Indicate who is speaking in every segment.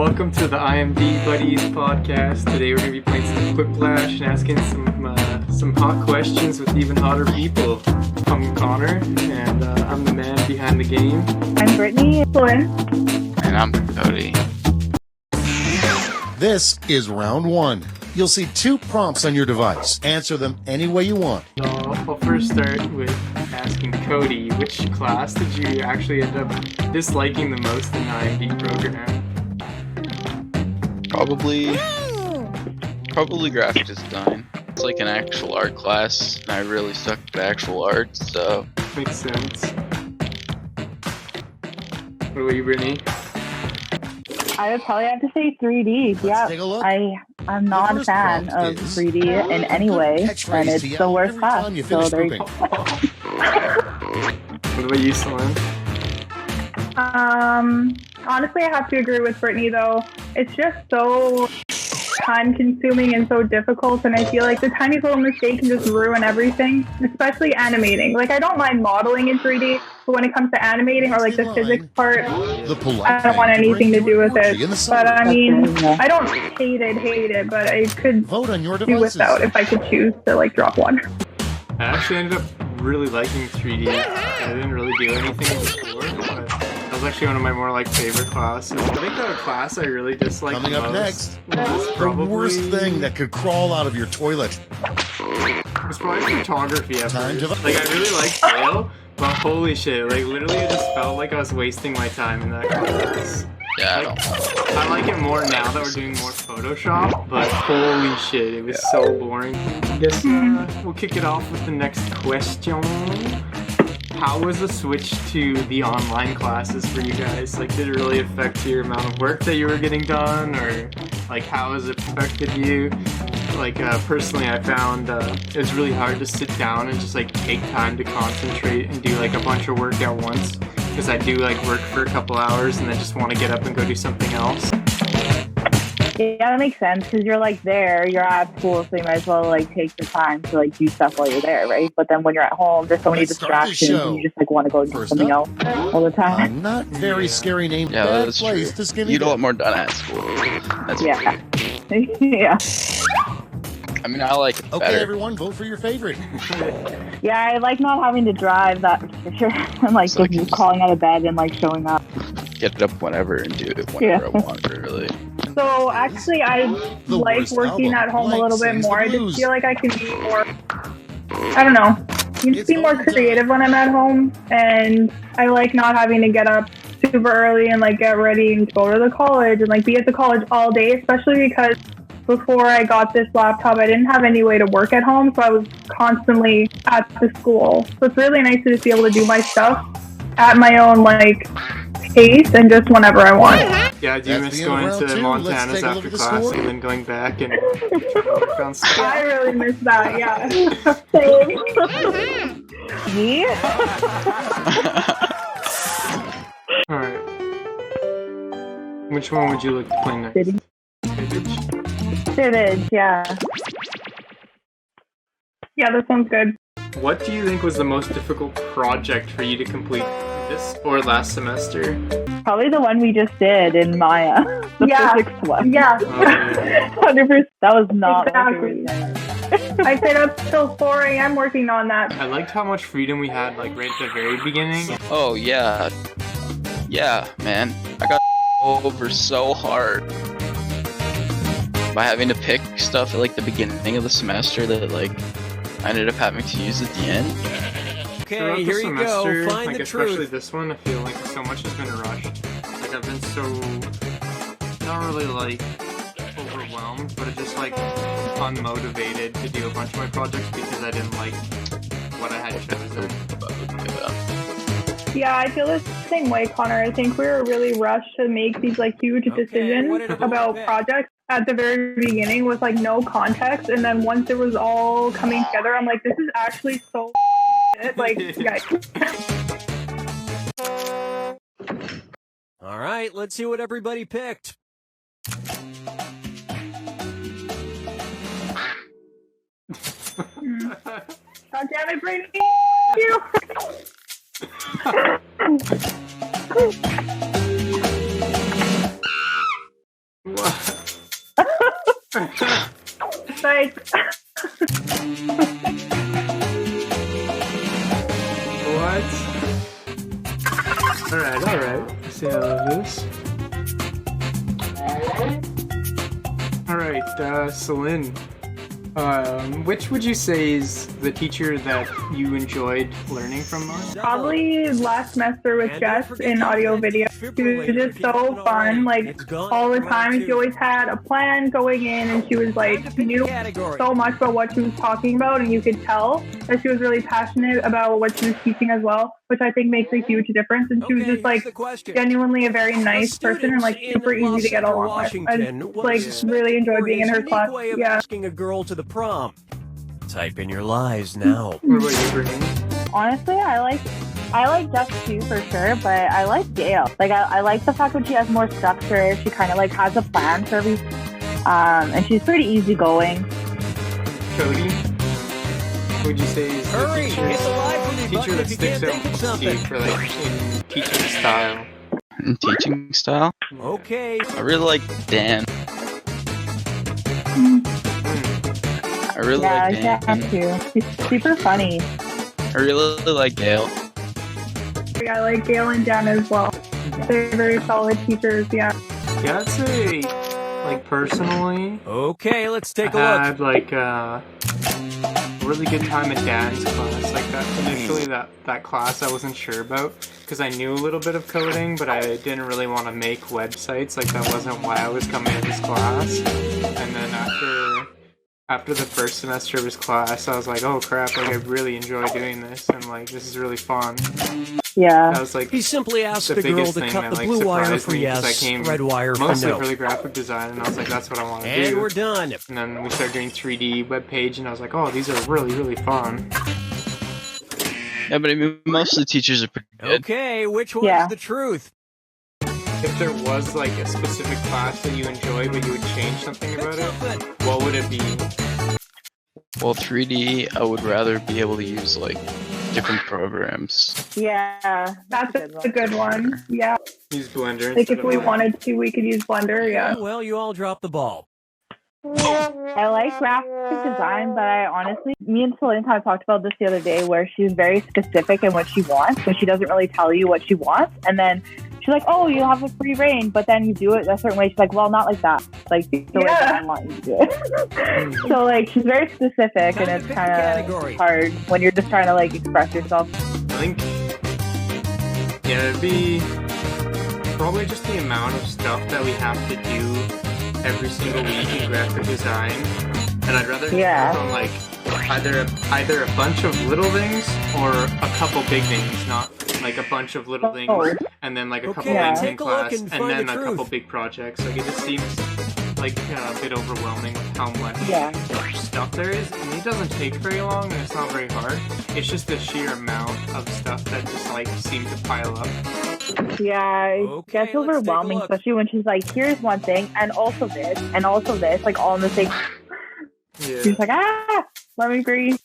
Speaker 1: welcome to the IMD Buddies podcast. Today we're going to be playing some Quiplash and asking some hot questions with even hotter people. I'm Connor, and I'm the man behind the game.
Speaker 2: I'm Brittany. Lauren.
Speaker 3: And I'm Cody.
Speaker 4: This is round one. You'll see 2 prompts on your device. Answer them any way you want.
Speaker 1: So I'll first start with asking Cody, which class did you actually end up disliking the most in the IMD program?
Speaker 3: Probably graphic design. It's like an actual art class, and I really suck at actual art, so...
Speaker 1: Makes sense. What about you, Brittany?
Speaker 2: I would probably have to say 3D.
Speaker 4: Let's take a look.
Speaker 2: I'm not a fan of 3D in any way, and it's the worst class. So there you go.
Speaker 1: What about you, Sloan?
Speaker 5: Honestly, I have to agree with Brittany, though. It's just so time-consuming and so difficult, and I feel like the tiniest little mistake can just ruin everything, especially animating. Like, I don't mind modeling in 3D, but when it comes to animating or, like, the physics part, I don't want anything to do with it. But, I mean, I don't hate it, but I could do without if I could choose to, like, drop one.
Speaker 1: I actually ended up really liking 3D. I didn't really do anything before, but that was actually one of my more like favorite classes. I think the class I really disliked
Speaker 4: Coming up next,
Speaker 1: was probably
Speaker 4: the worst thing that could crawl out of your toilet.
Speaker 1: It was probably photography at
Speaker 4: Time
Speaker 1: first.
Speaker 4: to-
Speaker 1: Like, I really liked scale, but holy shit, like literally I just felt like I was wasting my time in that class.
Speaker 3: Yeah,
Speaker 1: I like it more now that we're doing more Photoshop, but holy shit, it was so boring. I guess we'll kick it off with the next question. How was the switch to the online classes for you guys? Like, did it really affect your amount of work that you were getting done, or like how has it affected you? Like, personally, I found it was really hard to sit down and just like take time to concentrate and do like a bunch of work at once. Because I do like work for a couple hours and then just want to get up and go do something else.
Speaker 2: Yeah, that makes sense, because you're like there, you're at school, so you might as well like take the time to like do stuff while you're there, right? But then when you're at home, there's so many distractions, and you just like want to go do something else all the time.
Speaker 4: Not very scary name.
Speaker 3: Yeah,
Speaker 4: Bad
Speaker 3: that's
Speaker 4: place
Speaker 3: true.
Speaker 4: to skinny
Speaker 3: You'd
Speaker 4: dip.
Speaker 3: want more done at school. That's
Speaker 2: Yeah. Yeah.
Speaker 3: I mean, I like it
Speaker 4: Okay,
Speaker 3: better.
Speaker 4: everyone, vote for your favorite.
Speaker 2: Yeah, I like not having to drive, that for sure. And like
Speaker 3: So
Speaker 2: just crawling out of bed and like showing up.
Speaker 3: Get it up whenever and do it whenever I want, really.
Speaker 5: So actually, I
Speaker 4: The
Speaker 5: like
Speaker 4: worst
Speaker 5: working
Speaker 4: album.
Speaker 5: at home a
Speaker 4: Like
Speaker 5: little bit
Speaker 4: Sings the
Speaker 5: more. I
Speaker 4: Blues.
Speaker 5: just feel like I can be more, I don't know, you just
Speaker 4: It's
Speaker 5: be more
Speaker 4: all done.
Speaker 5: creative when I'm at home. And I like not having to get up super early and like get ready and go to the college and like be at the college all day, especially because before I got this laptop, I didn't have any way to work at home, so I was constantly at the school. So it's really nice to just be able to do my stuff at my own like pace and just whenever I want.
Speaker 1: Yeah, do you
Speaker 4: That's
Speaker 1: miss
Speaker 4: the end of
Speaker 1: going
Speaker 4: round
Speaker 1: to
Speaker 4: two. Let's
Speaker 1: Montana's
Speaker 4: take a look
Speaker 1: after
Speaker 4: at the
Speaker 1: class
Speaker 4: score.
Speaker 1: and then going back and work on stuff?
Speaker 5: I really miss that, yeah. Same.
Speaker 2: Me?
Speaker 1: Alright. Which one would you like to play next?
Speaker 2: City.
Speaker 1: Vintage?
Speaker 2: Civics, yeah.
Speaker 5: Yeah, that sounds good.
Speaker 1: What do you think was the most difficult project for you to complete this or last semester?
Speaker 2: Probably the one we just did in Maya. The
Speaker 5: Yeah.
Speaker 2: physics one.
Speaker 5: Yeah.
Speaker 2: 100%. That was not
Speaker 5: Exactly. I stayed up till 4 a.m. working on that.
Speaker 1: I liked how much freedom we had, like, right at the very beginning.
Speaker 3: Oh, yeah. Yeah, man. I got over so hard by having to pick stuff at like the beginning of the semester that like I ended up having to use at the end.
Speaker 1: Throughout
Speaker 6: Okay,
Speaker 1: the
Speaker 6: here you
Speaker 1: semester,
Speaker 6: go. Find
Speaker 1: like,
Speaker 6: the
Speaker 1: especially
Speaker 6: truth.
Speaker 1: this one, I feel like so much has been rushed. Like, I've been so, not really, like, overwhelmed, but just, like, unmotivated to do a bunch of my projects because I didn't like what I had chosen.
Speaker 5: Yeah, I feel the same way, Connor. I think we were really rushed to make these like huge
Speaker 6: Okay,
Speaker 5: decisions
Speaker 6: what did it
Speaker 5: about
Speaker 6: look
Speaker 5: projects at the very beginning with like no context, and then once it was all coming together, I'm like, this is actually so shit. Like, guys.
Speaker 6: All right, let's see what everybody picked.
Speaker 5: God damn it, Brady! You. like,
Speaker 1: What? Alright. Let's see how that is. Alright, Celine. Which would you say is the teacher that you enjoyed learning from most?
Speaker 5: probably last semester with Jess in audio video. She was just so fun, like all the time. She always had a plan going in, and she was like, she knew so much about what she was talking about, and you could tell that she was really passionate about what she was teaching as well, which I think makes a huge difference. And she was just like genuinely a very nice person and like super easy to get along with. I just, like really enjoyed being in her class. Yeah.
Speaker 6: Asking a girl to the prom. Type in your lies now.
Speaker 1: What about you, Brittany?
Speaker 2: Honestly, I like Jess too for sure, but I like Gail. Like I like the fact that she has more structure. She kind of like has a plan for everything, and she's pretty easygoing.
Speaker 1: Cody? Would you say is the
Speaker 6: Hurry!
Speaker 1: teacher,
Speaker 6: Hit the live for me
Speaker 1: teacher
Speaker 6: button
Speaker 1: that
Speaker 6: if you
Speaker 1: sticks
Speaker 6: can't
Speaker 1: out
Speaker 6: think of
Speaker 1: most to you
Speaker 6: something.
Speaker 1: for like in teaching style?
Speaker 3: In teaching style,
Speaker 6: Okay.
Speaker 3: I really like Dan. I really
Speaker 2: Yeah,
Speaker 3: like Dan.
Speaker 2: Jess too. She's super funny.
Speaker 3: I really like Gail.
Speaker 5: I like Gail and Jen as well. They're very solid teachers. Yeah.
Speaker 1: Yeah, I'd say, like, personally,
Speaker 6: Okay, let's take a
Speaker 1: I
Speaker 6: look.
Speaker 1: had, like, a really good time in dance class. Like, that initially, that class I wasn't sure about, because I knew a little bit of coding, but I didn't really want to make websites. Like, that wasn't why I was coming to this class. And then after the first semester of his class, I was like, oh crap, like, I really enjoy doing this, and, like, this is really fun.
Speaker 2: Yeah.
Speaker 1: That was, like,
Speaker 6: He simply asked
Speaker 1: the
Speaker 6: the girl
Speaker 1: biggest
Speaker 6: to
Speaker 1: thing
Speaker 6: cut
Speaker 1: that,
Speaker 6: the
Speaker 1: like,
Speaker 6: blue wire
Speaker 1: surprised
Speaker 6: for
Speaker 1: me, 'cause I
Speaker 6: yes,
Speaker 1: came
Speaker 6: red wire for
Speaker 1: mostly
Speaker 6: no.
Speaker 1: for the graphic design, and I was like, that's what I want to
Speaker 6: And
Speaker 1: do.
Speaker 6: we're done.
Speaker 1: And then we started doing 3D web page, and I was like, oh, these are really, really fun.
Speaker 3: Yeah, but I mean, most of the teachers are pretty good.
Speaker 6: Okay, which one's
Speaker 2: Yeah.
Speaker 6: the truth?
Speaker 1: If there was like a specific class that you enjoy, but you would change something
Speaker 6: Pick
Speaker 1: about it,
Speaker 6: something.
Speaker 1: what would it be?
Speaker 3: Well, 3D, I would rather be able to use like different programs.
Speaker 2: Yeah.
Speaker 5: That's a good one. Yeah.
Speaker 1: Use Blender.
Speaker 5: Like
Speaker 1: instead
Speaker 5: if we
Speaker 1: of
Speaker 5: wanted to, we could use Blender. Yeah.
Speaker 6: Well, you all dropped the ball.
Speaker 2: I like graphic design, but I honestly, me and Celine kind of talked about this the other day, where she's very specific in what she wants, but she doesn't really tell you what she wants. And then she's like, oh, you have a free reign, but then you do it a certain way. She's like, well, not like that. Like, the way that I want you to do it. So, like, she's very specific, and it's kind of hard when you're just trying to, like, express yourself.
Speaker 1: I think, yeah, it'd be probably just the amount of stuff that we have to do every single week in graphic design, and I'd rather
Speaker 2: Yeah.
Speaker 1: focus on like either a bunch of little things or a couple big things, not like a bunch of little things and then like a couple
Speaker 6: Okay,
Speaker 1: things in
Speaker 6: take a look
Speaker 1: class
Speaker 6: and
Speaker 1: and
Speaker 6: find
Speaker 1: then
Speaker 6: the
Speaker 1: a couple
Speaker 6: truth.
Speaker 1: big projects. Like, it just seems like a bit overwhelming with how much stuff there is. I mean, it doesn't take very long and it's not very hard. It's just the sheer amount of stuff that just like seems to pile up.
Speaker 2: Yeah, it
Speaker 6: Okay,
Speaker 2: gets
Speaker 6: let's take a
Speaker 2: overwhelming,
Speaker 6: look.
Speaker 2: especially when she's like, here's one thing, and also this, like all in the same.
Speaker 1: Yeah.
Speaker 2: She's like, let me breathe.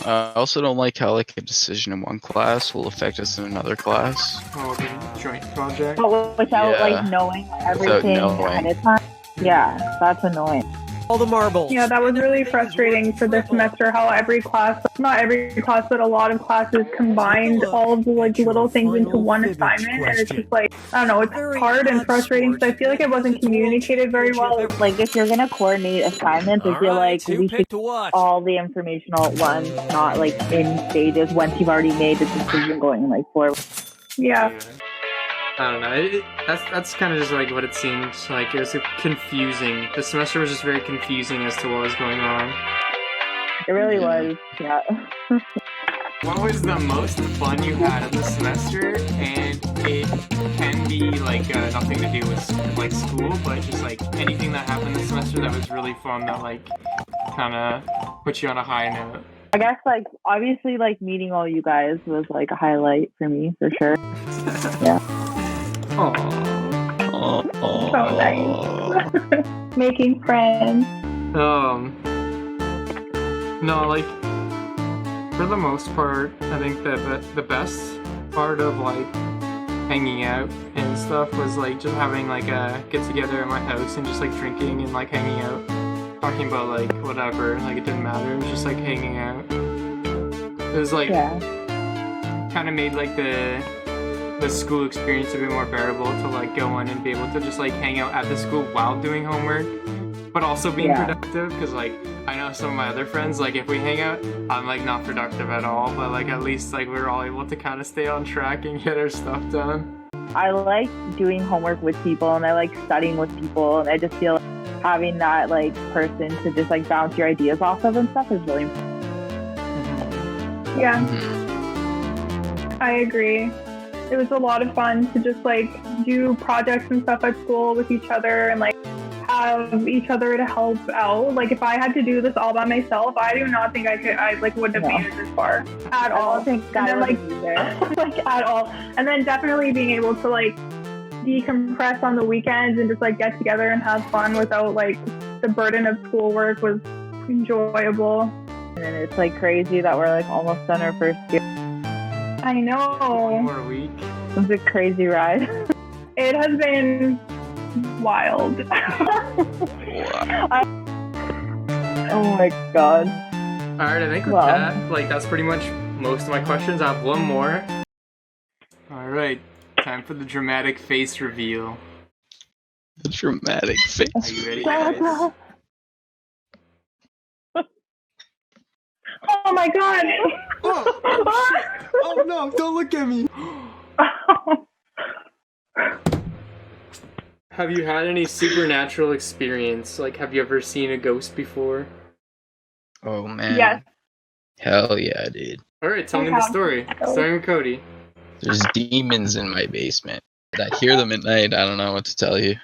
Speaker 3: I also don't like how like a decision in one class will affect us in another class.
Speaker 1: Oh, the joint project.
Speaker 2: But without
Speaker 3: Yeah.
Speaker 2: like knowing everything
Speaker 3: knowing.
Speaker 2: ahead of time. Yeah, that's annoying.
Speaker 6: All the marbles.
Speaker 5: Yeah, that was really frustrating for this semester, how every class, not every class, but a lot of classes combined all of the like little things into one assignment, and it's just like, I don't know, it's hard and frustrating because I feel like it wasn't communicated very well.
Speaker 2: Like, if you're gonna coordinate assignments, I feel like
Speaker 6: who
Speaker 2: we should
Speaker 6: picked to watch?
Speaker 2: all the information all at once, not like in stages once you've already made the decision going like forward.
Speaker 5: Yeah.
Speaker 1: I don't know. That's kind of just like what it seemed like. It was confusing. The semester was just very confusing as to what was going on.
Speaker 2: It really was, yeah.
Speaker 1: What was the most fun you had in the semester? And it can be like nothing to do with like school, but just like anything that happened this semester that was really fun that like kind of put you on a high note.
Speaker 2: I guess like obviously like meeting all you guys was like a highlight for me for sure. Yeah.
Speaker 1: Aww.
Speaker 5: So nice. Making friends.
Speaker 1: No, like for the most part, I think that the best part of like hanging out and stuff was like just having like a get together at my house and just like drinking and like hanging out, talking about like whatever, like it didn't matter. It was just like hanging out. It was like kind of made like the school experience a bit more bearable to like go in and be able to just like hang out at the school while doing homework, but also being productive. Because like I know some of my other friends, like if we hang out, I'm like not productive at all, but like at least like we're all able to kind of stay on track and get our stuff done.
Speaker 2: I like doing homework with people, and I like studying with people, and I just feel like having that like person to just like bounce your ideas off of and stuff is really important.
Speaker 5: Yeah, I agree. It was a lot of fun to just like do projects and stuff at school with each other and like have each other to help out. Like if I had to do this all by myself, I do not think I could. I like wouldn't have made it this far at all.
Speaker 2: I don't think that
Speaker 5: like at all. And then definitely being able to like decompress on the weekends and just like get together and have fun without like the burden of schoolwork was enjoyable.
Speaker 2: And it's like crazy that we're like almost done our first year.
Speaker 5: I know.
Speaker 1: One more week.
Speaker 2: It was a crazy ride.
Speaker 5: It has been wild.
Speaker 2: Oh my god.
Speaker 1: Alright, I think with that, like that's pretty much most of my questions. I have one more. Alright, time for the dramatic face reveal.
Speaker 3: The dramatic face.
Speaker 1: Are you ready, guys?
Speaker 5: Oh my god.
Speaker 1: Oh shit. Oh no, don't look at me. Have you had any supernatural experience? Like, have you ever seen a ghost before?
Speaker 3: Oh man.
Speaker 5: Yes.
Speaker 3: Hell yeah, dude.
Speaker 1: Alright, tell me the story. Starting with Cody.
Speaker 3: There's demons in my basement. I hear them at night. I don't know what to tell you.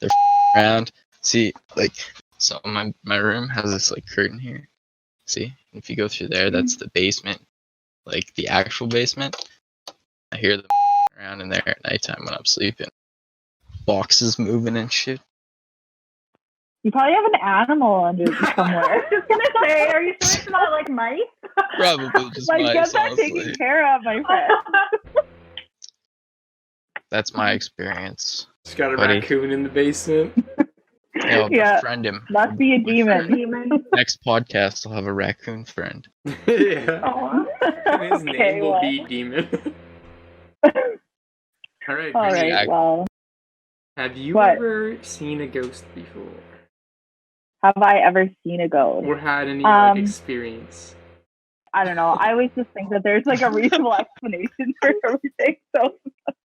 Speaker 3: They're around. See, like, so my room has this like curtain here. See, if you go through there, that's the basement, like the actual basement. I hear them around in there at nighttime when I'm sleeping. Boxes moving and shit.
Speaker 2: You probably have an animal under somewhere.
Speaker 5: I was just gonna say, are you sure it's not like mice?
Speaker 3: Probably just
Speaker 2: like,
Speaker 3: mice,
Speaker 2: get that
Speaker 3: honestly.
Speaker 2: taken care of, my friend.
Speaker 3: That's my experience.
Speaker 1: Just got a
Speaker 3: Buddy.
Speaker 1: raccoon in the basement.
Speaker 3: I'll
Speaker 2: Yeah.
Speaker 3: befriend him.
Speaker 2: Must be a demon.
Speaker 3: Next podcast, I'll have a raccoon friend.
Speaker 1: Yeah.
Speaker 5: Aw.
Speaker 1: His name will be Demon. Alright,
Speaker 2: All
Speaker 1: Brittany,
Speaker 2: right, well,
Speaker 1: have you
Speaker 2: What?
Speaker 1: ever seen a ghost before?
Speaker 2: have I ever seen a ghost?
Speaker 1: Or had any like,
Speaker 2: Um,
Speaker 1: experience?
Speaker 2: I don't know. I always just think that there's like a reasonable explanation for everything. So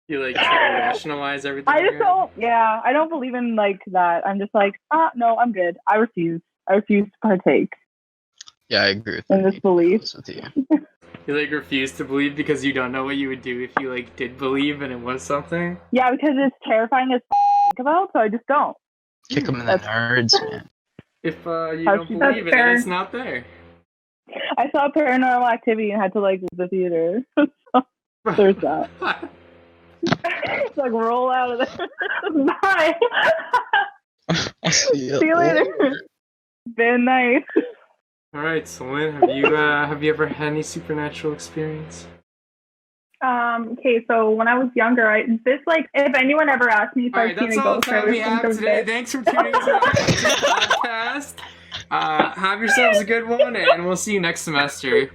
Speaker 1: You like try to rationalize everything?
Speaker 2: I just
Speaker 1: in your head?
Speaker 2: don't. Yeah, I don't believe in like that. I'm just like, no, I'm good. I refuse. I refuse to partake
Speaker 3: Yeah, I agree with
Speaker 2: in
Speaker 3: that.
Speaker 2: this belief.
Speaker 3: With you.
Speaker 1: You like refuse to believe because you don't know what you would do if you like did believe and it was something?
Speaker 2: Yeah, because it's terrifying as to think about. So I just don't.
Speaker 3: Kick them in the nerds, man.
Speaker 1: If you
Speaker 2: How
Speaker 1: don't
Speaker 2: she-
Speaker 1: believe it,
Speaker 5: That's fair.
Speaker 1: then it's not there.
Speaker 2: I saw Paranormal Activity and had to like leave the theater. There's that. It's like roll out of there.
Speaker 5: Bye.
Speaker 3: I'll see you
Speaker 2: See you later. Been nice.
Speaker 1: Alright, Celine, have you ever had any supernatural experience?
Speaker 5: Okay, so when I was younger, if anyone ever asked me if
Speaker 1: Alright,
Speaker 5: I've seen
Speaker 1: that's
Speaker 5: a
Speaker 1: all the
Speaker 5: ghost, I
Speaker 1: time
Speaker 5: would
Speaker 1: we
Speaker 5: think
Speaker 1: have
Speaker 5: of
Speaker 1: today.
Speaker 5: this.
Speaker 1: Thanks for tuning into the podcast. Have yourselves a good one, and we'll see you next semester.